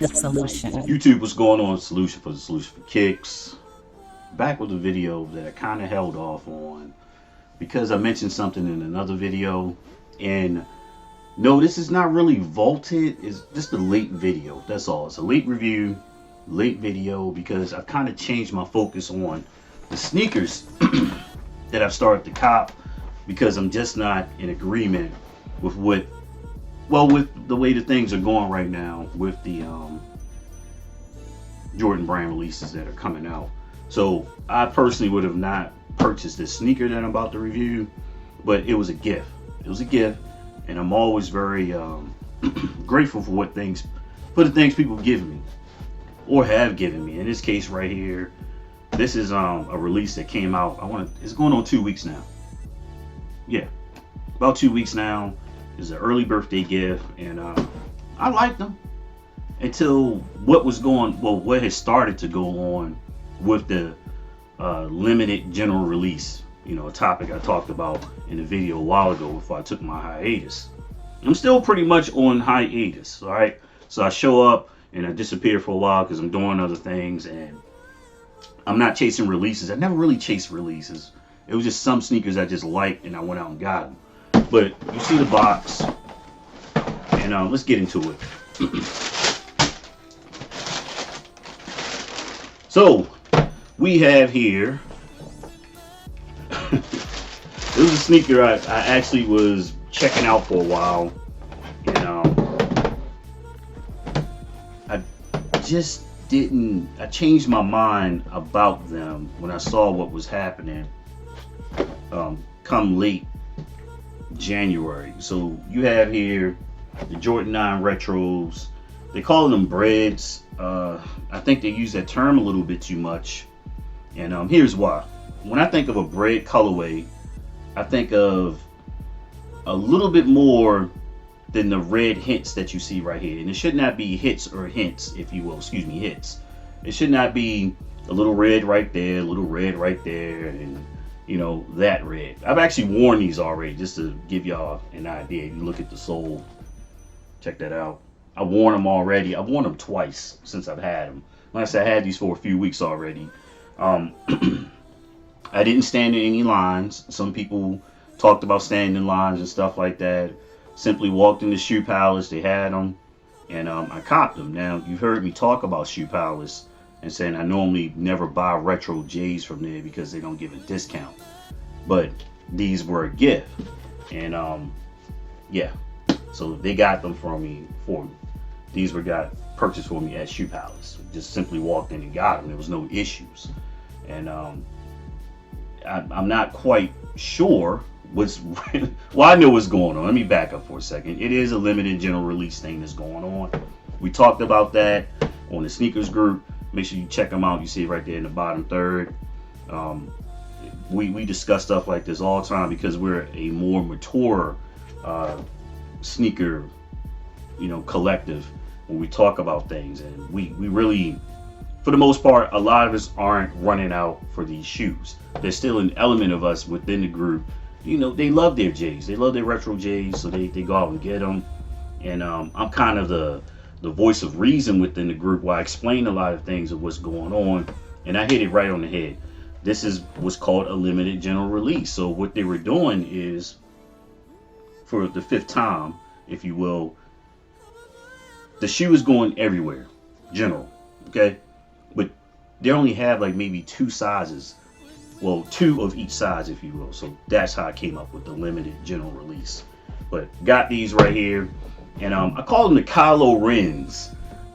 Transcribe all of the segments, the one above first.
The solution. YouTube, what's going on? Solution for the solution for kicks. Back with a video that I kind of held off on because I mentioned something in another video. And no, this is not really vaulted. It's just a late video. That's all. It's a late review, late video because I've kind of changed my focus on the sneakers that I've started to cop because I'm just not in agreement with with the way the things are going right now with the Jordan brand releases that are coming out. So I personally would have not purchased this sneaker that I'm about to review, but it was a gift. It was a gift, and I'm always very grateful for the things people give me or have given me. In this case right here, this is a release that came out. It's going on 2 weeks now. Yeah, about 2 weeks now. It's an early birthday gift, and I liked them until what had started to go on with the limited general release. You know, a topic I talked about in a video a while ago before I took my hiatus. I'm still pretty much on hiatus, all right? So I show up and I disappear for a while because I'm doing other things, and I'm not chasing releases. I never really chased releases. It was just some sneakers I just liked, and I went out and got them. But you see the box, and let's get into it. So we have here. This is a sneaker I actually was checking out for a while, and I just didn't. I changed my mind about them when I saw what was happening. Come late January. So you have here the Jordan 9 retros. They call them Breds. I think they use that term a little bit too much, and here's why. When I think of a Bred colorway, I think of a little bit more than the red hints that you see right here. And it should not be hits or hints, if you will. Excuse me, hits. It should not be a little red right there, a little red right there, and that red. I've actually worn these already just to give y'all an idea. You look at the sole, check that out. I've worn them already. I've worn them twice since I've had them. Like I said, I had these for a few weeks already. I didn't stand in any lines. Some people talked about standing in lines and stuff like that. Simply walked into Shoe Palace. They had them, and I copped them. Now, you've heard me talk about Shoe Palace and saying I normally never buy retro J's from there because they don't give a discount. But these were a gift, and yeah, so they got them for me. These were purchased for me at Shoe Palace. Just simply walked in and got them. There was no issues, and I'm not quite sure what's. Well, I know what's going on. Let me back up for a second. It is a limited general release thing that's going on. We talked about that on the sneakers group. Make sure you check them out. You see it right there in the bottom third. We discuss stuff like this all the time because we're a more mature sneaker, collective when we talk about things, and we really, for the most part, a lot of us aren't running out for these shoes. There's still an element of us within the group. They love their J's. They love their retro J's, so they go out and get them. And I'm kind of the voice of reason within the group where I explain a lot of things of what's going on, and I hit it right on the head. This is what's called a limited general release. So what they were doing is, for the fifth time, if you will, the shoe is going everywhere, general, okay? But they only have like maybe two sizes. Well, two of each size, if you will. So that's how I came up with the limited general release. But got these right here. And I call them the Kylo Rens.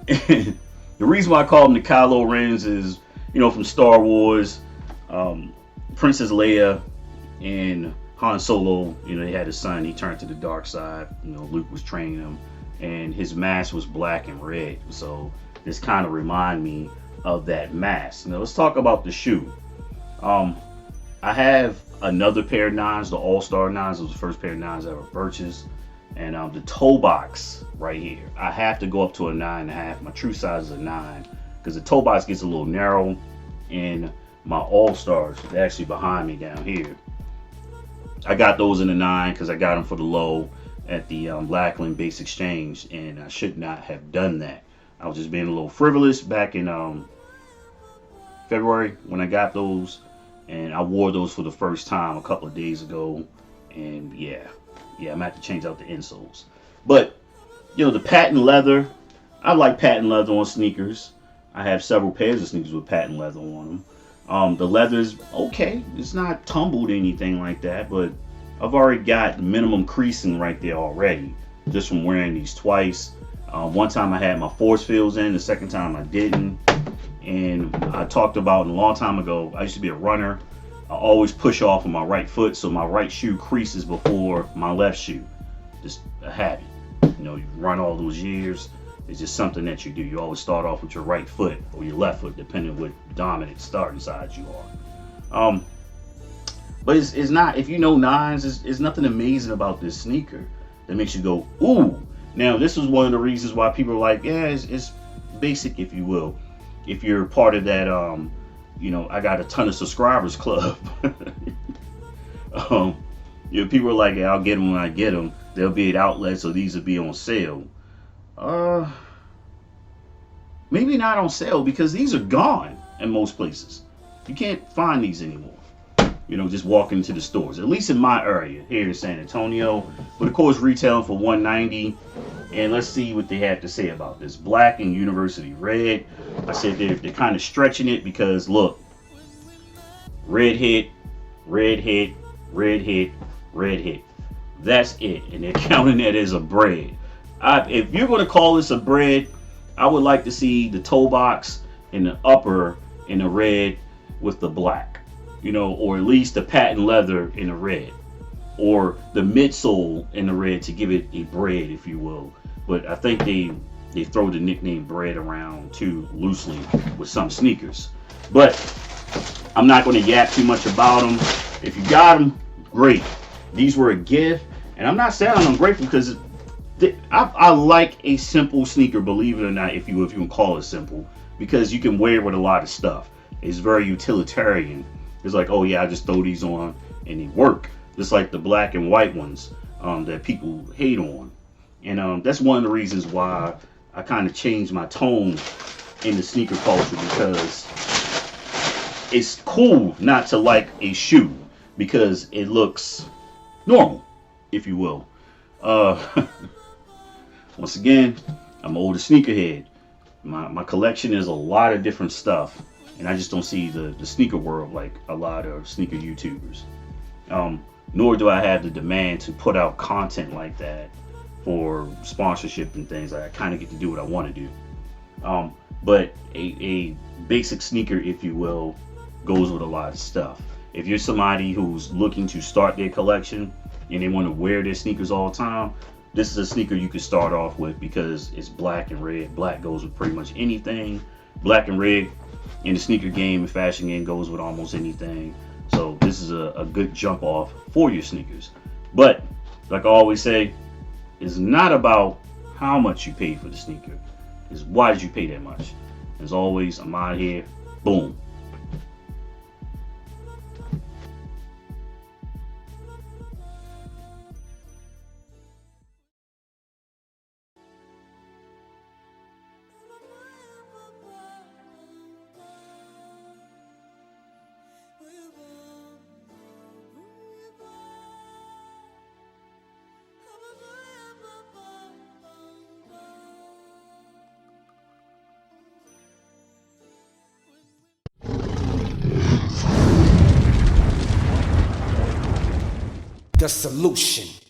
The reason why I call them the Kylo Rens is, from Star Wars, Princess Leia and Han Solo, they had a son, he turned to the dark side. Luke was training him, and his mask was black and red. So this kind of remind me of that mask. Now let's talk about the shoe. I have another pair of nines, the All-Star nines. It was the first pair of nines I ever purchased. And the toe box right here, I have to go up to a 9.5. My true size is a 9 because the toe box gets a little narrow. And my All-Stars, they're actually behind me down here. I got those in a 9 because I got them for the low at the Lackland Base Exchange, and I should not have done that. I was just being a little frivolous back in February when I got those, and I wore those for the first time a couple of days ago, and yeah, I'm gonna have to change out the insoles. But the patent leather, I like patent leather on sneakers. I have several pairs of sneakers with patent leather on them. The leather's okay. It's not tumbled or anything like that, but I've already got minimum creasing right there already just from wearing these twice. One time I had my force fields in, the second time I didn't. And I talked about a long time ago, I used to be a runner. I always push off with my right foot so my right shoe creases before my left shoe. Just a habit. You run all those years. It's just something that you do. You always start off with your right foot or your left foot, depending on what dominant starting side you are. But it's not, if you know nines, it's nothing amazing about this sneaker that makes you go, ooh. Now, this is one of the reasons why people are like, yeah, it's basic, if you will. If you're part of that, I got a ton of subscribers club. People are like, yeah, I'll get them when I get them. They'll be at outlets, so these will be on sale. Maybe not on sale because these are gone in most places. You can't find these anymore. Just walking into the stores, at least in my area here in San Antonio. But of course, retailing for $190. And let's see what they have to say about this black and university red. I said they're kind of stretching it because look, red hit, red hit, red hit, red hit. That's it, and they're counting that as a Bred. If you're going to call this a Bred, I would like to see the toe box in the upper in the red with the black, or at least the patent leather in the red, or the midsole in the red to give it a Bred, if you will. But I think they throw the nickname Bred around too loosely with some sneakers. But I'm not going to yap too much about them. If you got them, great. These were a gift, and I'm not saying I'm ungrateful because I like a simple sneaker, believe it or not, if you can call it simple, because you can wear it with a lot of stuff. It's very utilitarian. It's like, oh yeah, I just throw these on and they work. Just like the black and white ones that people hate on. And that's one of the reasons why I kind of changed my tone in the sneaker culture, because it's cool not to like a shoe because it looks normal, if you will. Once again, I'm an older sneakerhead. My collection is a lot of different stuff, and I just don't see the sneaker world like a lot of sneaker YouTubers. Nor do I have the demand to put out content like that for sponsorship and things. I kind of get to do what I want to do. But a basic sneaker, if you will, goes with a lot of stuff. If you're somebody who's looking to start their collection and they want to wear their sneakers all the time, this is a sneaker you could start off with because it's black and red. Black goes with pretty much anything. Black and red in the sneaker game and fashion game goes with almost anything. So this is a good jump off for your sneakers. But like I always say, it's not about how much you paid for the sneaker. It's why did you pay that much? As always, I'm out here. Boom. The solution.